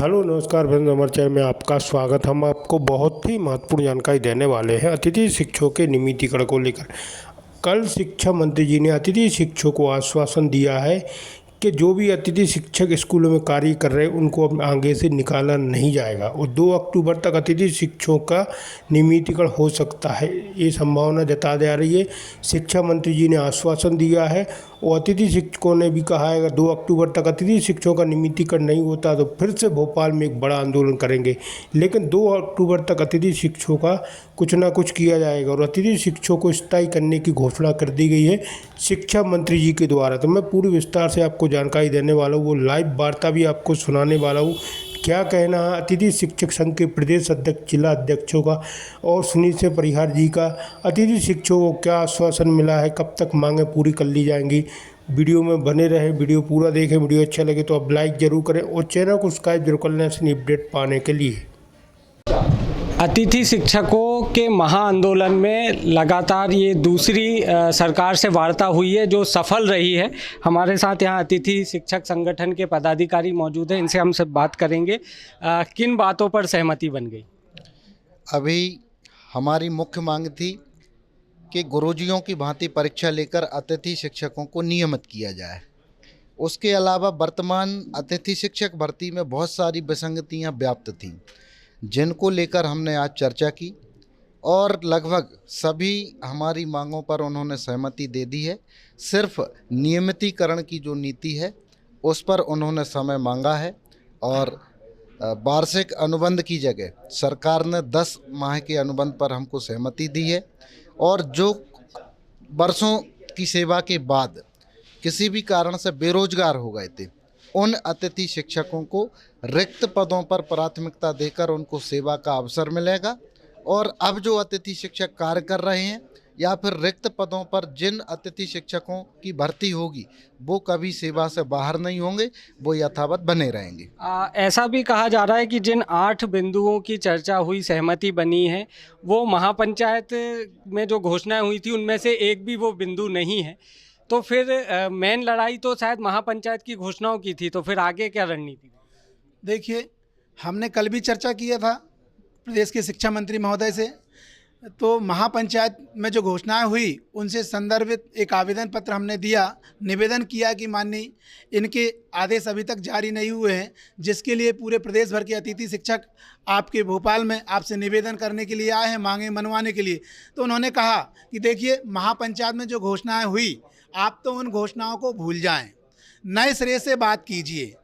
Hello नमस्कार friends, हमारे channel में आपका स्वागत। हम आपको बहुत ही महत्वपूर्ण जानकारी देने वाले हैं अतिथि शिक्षकों के नियमितीकरण को लेकर। कल शिक्षा मंत्री जी ने अतिथि शिक्षकों को आश्वासन दिया है कि जो भी अतिथि शिक्षक स्कूलों में कार्य कर रहे हैं उनको अब आगे से निकाला नहीं जाएगा और 2 अक्टूबर तक अतिथि शिक्षकों का नियमितीकरण हो सकता है, ये संभावना जता जा रही है। शिक्षा मंत्री जी ने आश्वासन दिया है और अतिथि शिक्षकों ने भी कहा है अगर 2 अक्टूबर तक अतिथि शिक्षकों का नियमितीकरण नहीं होता तो फिर से भोपाल में एक बड़ा आंदोलन करेंगे। लेकिन 2 अक्टूबर तक अतिथि शिक्षकों का कुछ ना कुछ किया जाएगा और अतिथि शिक्षकों को स्थायी करने की घोषणा कर दी गई है शिक्षा मंत्री जी के द्वारा। तो मैं पूरी विस्तार से आपको जानकारी देने वाला हूँ, वो लाइव वार्ता भी आपको सुनाने वाला हूँ। क्या कहना है अतिथि शिक्षक संघ के प्रदेश अध्यक्ष, जिला अध्यक्षों का और सुनील से परिहार जी का, अतिथि शिक्षकों को क्या आश्वासन मिला है, कब तक मांगें पूरी कर ली जाएंगी। वीडियो में बने रहे, वीडियो पूरा देखें। वीडियो अच्छा लगे तो आप लाइक ज़रूर करें और चैनल को सब्सक्राइब जरूर कर लें ऐसी अपडेट पाने के लिए। अतिथि शिक्षकों के महाआंदोलन में लगातार ये दूसरी सरकार से वार्ता हुई है जो सफल रही है। हमारे साथ यहाँ अतिथि शिक्षक संगठन के पदाधिकारी मौजूद हैं, इनसे हम सब बात करेंगे। किन बातों पर सहमति बन गई? अभी हमारी मुख्य मांग थी कि गुरुजियों की भांति परीक्षा लेकर अतिथि शिक्षकों को नियमित किया जाए। उसके अलावा वर्तमान अतिथि शिक्षक भर्ती में बहुत सारी विसंगतियां व्याप्त थीं, जिनको लेकर हमने आज चर्चा की और लगभग सभी हमारी मांगों पर उन्होंने सहमति दे दी है। सिर्फ नियमितीकरण की जो नीति है उस पर उन्होंने समय मांगा है और वार्षिक अनुबंध की जगह सरकार ने 10 माह के अनुबंध पर हमको सहमति दी है और जो वर्षों की सेवा के बाद किसी भी कारण से बेरोजगार हो गए थे उन अतिथि शिक्षकों को रिक्त पदों पर प्राथमिकता देकर उनको सेवा का अवसर मिलेगा। और अब जो अतिथि शिक्षक कार्य कर रहे हैं या फिर रिक्त पदों पर जिन अतिथि शिक्षकों की भर्ती होगी वो कभी सेवा से बाहर नहीं होंगे, वो यथावत बने रहेंगे। ऐसा भी कहा जा रहा है कि जिन 8 बिंदुओं की चर्चा हुई, सहमति बनी है, वो महापंचायत में जो घोषणाएं हुई थी उनमें से एक भी वो बिंदु नहीं है। तो फिर मेन लड़ाई तो शायद महापंचायत की घोषणाओं की थी, तो फिर आगे क्या रणनीति? देखिए, हमने कल भी चर्चा किया था प्रदेश के शिक्षा मंत्री महोदय से, तो महापंचायत में जो घोषणाएं हुई उनसे संदर्भित एक आवेदन पत्र हमने दिया, निवेदन किया कि माननीय इनके आदेश अभी तक जारी नहीं हुए हैं, जिसके लिए पूरे प्रदेश भर के अतिथि शिक्षक आपके भोपाल में आपसे निवेदन करने के लिए आए हैं, मांगे मनवाने के लिए। तो उन्होंने कहा कि देखिए, महापंचायत में जो घोषणाएँ हुई आप तो उन घोषणाओं को भूल जाएं, नए सिरे से बात कीजिए।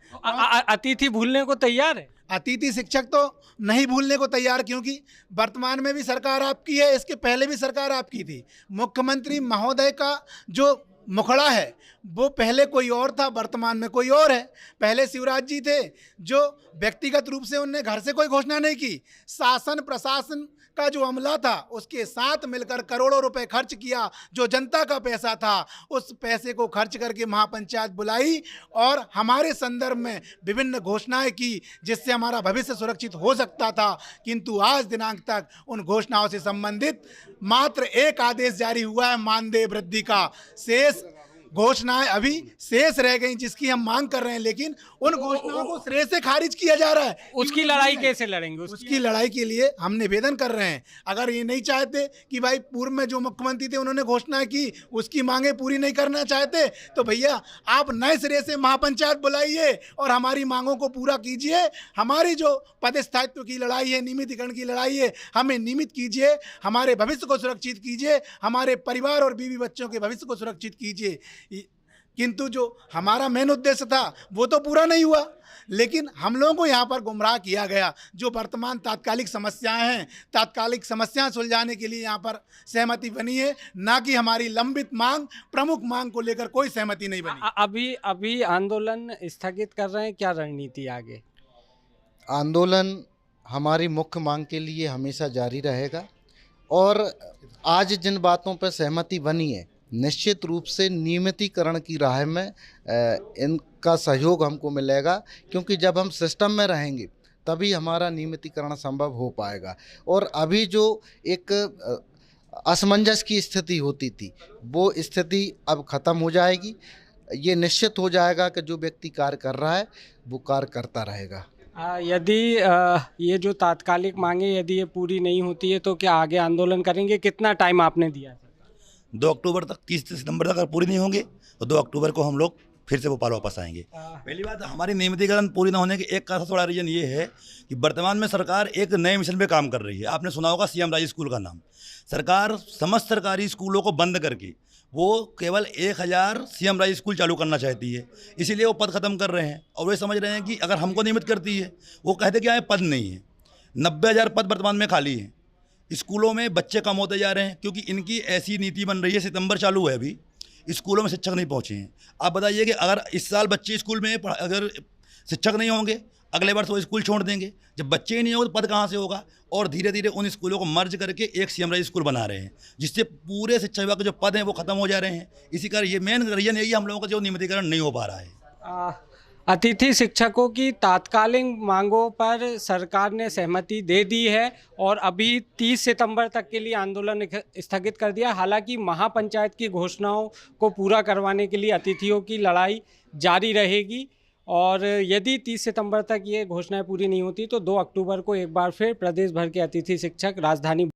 अतिथि भूलने को तैयार है? अतिथि शिक्षक तो नहीं भूलने को तैयार, क्योंकि वर्तमान में भी सरकार आपकी है, इसके पहले भी सरकार आपकी थी। मुख्यमंत्री महोदय का जो मुखड़ा है वो पहले कोई और था, वर्तमान में कोई और है। पहले शिवराज जी थे जो व्यक्तिगत रूप से उनने घर से कोई घोषणा नहीं की, शासन प्रशासन का जो अमला था उसके साथ मिलकर करोड़ों रुपए खर्च किया, जो जनता का पैसा था उस पैसे को खर्च करके महापंचायत बुलाई और हमारे संदर्भ में विभिन्न घोषणाएं की, जिससे हमारा भविष्य सुरक्षित हो सकता था। किंतु आज दिनांक तक उन घोषणाओं से संबंधित मात्र एक आदेश जारी हुआ है, मानदेय वृद्धि का। शेष घोषणाएं अभी शेष रह गई जिसकी हम मांग कर रहे हैं, लेकिन उन घोषणाओं को सिरे से खारिज किया जा रहा है। उसकी लड़ाई कैसे लड़ेंगे? उसकी लड़ाई के लिए हम निवेदन कर रहे हैं। अगर ये नहीं चाहते कि भाई पूर्व में जो मुख्यमंत्री थे उन्होंने घोषणा की उसकी मांगे पूरी नहीं करना चाहते, तो भैया आप नए सिरे से महापंचायत बुलाइए और हमारी मांगों को पूरा कीजिए। हमारी जो पदस्थायित्व की लड़ाई है, नियमितीकरण की लड़ाई है, हमें नियमित कीजिए, हमारे भविष्य को सुरक्षित कीजिए, हमारे परिवार और बीवी बच्चों के भविष्य को सुरक्षित कीजिए। किंतु जो हमारा मेन उद्देश्य था वो तो पूरा नहीं हुआ, लेकिन हम लोगों को यहाँ पर गुमराह किया गया। जो वर्तमान तात्कालिक समस्याएं हैं, तात्कालिक समस्याएं सुलझाने के लिए यहाँ पर सहमति बनी है, ना कि हमारी लंबित मांग, प्रमुख मांग को लेकर कोई सहमति नहीं बनी। अभी आंदोलन स्थगित कर रहे हैं, क्या रणनीति आगे? आंदोलन हमारी मुख्य मांग के लिए हमेशा जारी रहेगा और आज जिन बातों पर सहमति बनी है निश्चित रूप से नियमितीकरण की राह में इनका सहयोग हमको मिलेगा, क्योंकि जब हम सिस्टम में रहेंगे तभी हमारा नियमितीकरण संभव हो पाएगा। और अभी जो एक असमंजस की स्थिति होती थी वो स्थिति अब ख़त्म हो जाएगी। ये निश्चित हो जाएगा कि जो व्यक्ति कार्य कर रहा है वो कार्य करता रहेगा। यदि ये जो तात्कालिक मांगे यदि ये पूरी नहीं होती है तो क्या आगे आंदोलन करेंगे? कितना टाइम आपने दिया? 2 अक्टूबर तक, 30 सितंबर तक अगर पूरी नहीं होंगे तो 2 अक्टूबर को हम लोग फिर से भोपाल वापस आएंगे। पहली बात, हमारी नियमितीकरण पूरी ना होने के एक का सबसे बड़ा रीज़न ये है कि वर्तमान में सरकार एक नए मिशन पे काम कर रही है। आपने सुना होगा सीएम राज स्कूल का नाम। सरकार समस्त सरकारी स्कूलों को बंद करके वो केवल 1000 सीएम राज स्कूल चालू करना चाहती है। इसीलिए वो पद ख़त्म कर रहे हैं और वे समझ रहे हैं कि अगर हमको नियमित करती है, वो कहते क्या है, पद नहीं है। 90,000 पद वर्तमान में खाली हैं। स्कूलों में बच्चे कम होते जा रहे हैं क्योंकि इनकी ऐसी नीति बन रही है। सितंबर चालू है, अभी स्कूलों में शिक्षक नहीं पहुँचे हैं। आप बताइए कि अगर इस साल बच्चे स्कूल में अगर शिक्षक नहीं होंगे, अगले वर्ष वो स्कूल छोड़ देंगे। जब बच्चे ही नहीं होंगे तो पद कहाँ से होगा? और धीरे धीरे उन स्कूलों को मर्ज करके एक सीएम राज स्कूल बना रहे हैं, जिससे पूरे शिक्षा विभाग के जो पद हैं वो खत्म हो जा रहे हैं। इसी कारण ये मेन रीजन यही है हम लोगों का जो नियमितीकरण नहीं हो पा रहा है। अतिथि शिक्षकों की तात्कालिक मांगों पर सरकार ने सहमति दे दी है और अभी 30 सितंबर तक के लिए आंदोलन स्थगित कर दिया। हालांकि महापंचायत की घोषणाओं को पूरा करवाने के लिए अतिथियों की लड़ाई जारी रहेगी और यदि 30 सितंबर तक ये घोषणाएं पूरी नहीं होती तो 2 अक्टूबर को एक बार फिर प्रदेश भर के अतिथि शिक्षक राजधानी